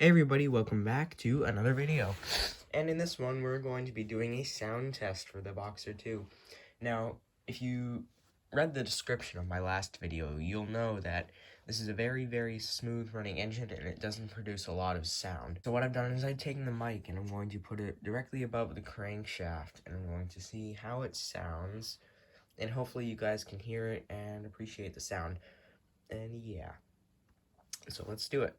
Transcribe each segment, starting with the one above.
Hey everybody, welcome back to another video. And in this one, we're going to be doing a sound test for the Boxer 2. Now, if you read the description of my last video, you'll know that this is a very smooth running engine and it doesn't produce a lot of sound. So what I've done is I've taken the mic and I'm going to put it directly above the crankshaft and I'm going to see how it sounds. And hopefully you guys can hear it and appreciate the sound. And yeah, so let's do it.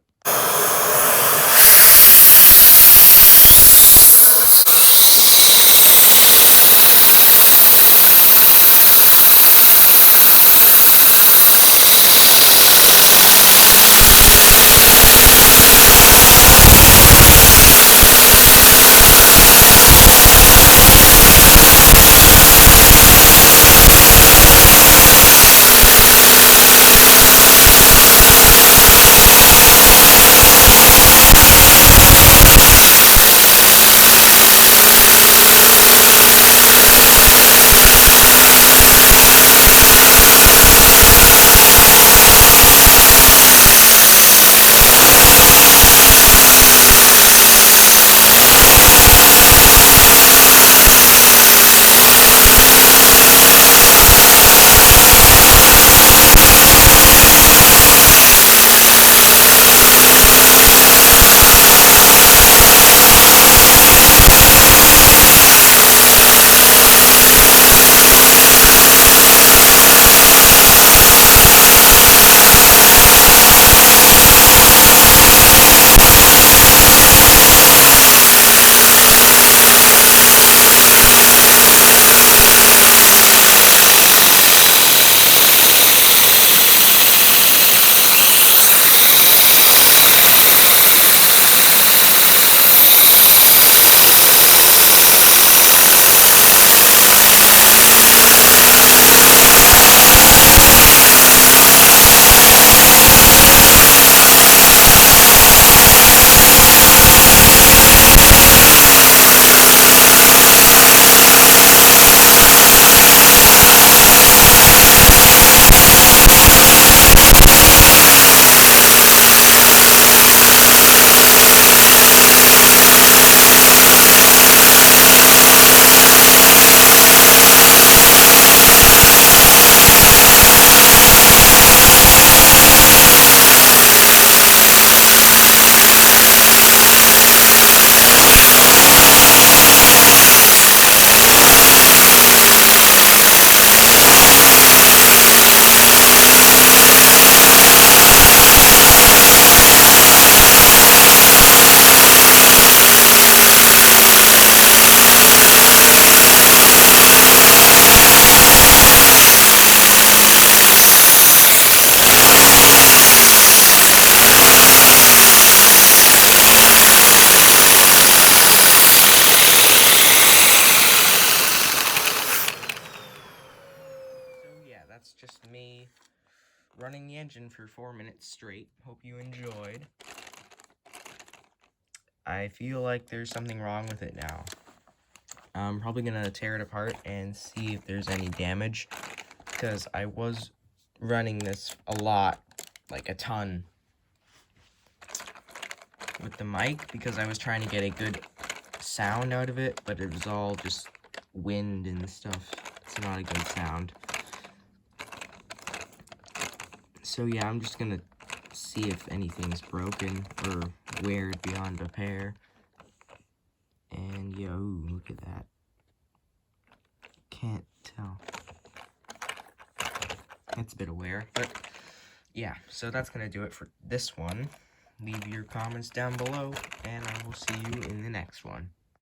So yeah, that's just me running the engine for 4 minutes straight. Hope you enjoyed. I feel like there's something wrong with it now. I'm probably gonna tear it apart and see if there's any damage, because I was running this a lot, like a ton, with the mic, because I was trying to get a good sound out of it, but it was all just wind and stuff. It's not a good sound. So yeah, I'm just gonna see if anything's broken or weird beyond repair. And yo, look at that. Can't tell. It's a bit of wear, but yeah, so that's gonna do it for this one. Leave your comments down below, and I will see you in the next one.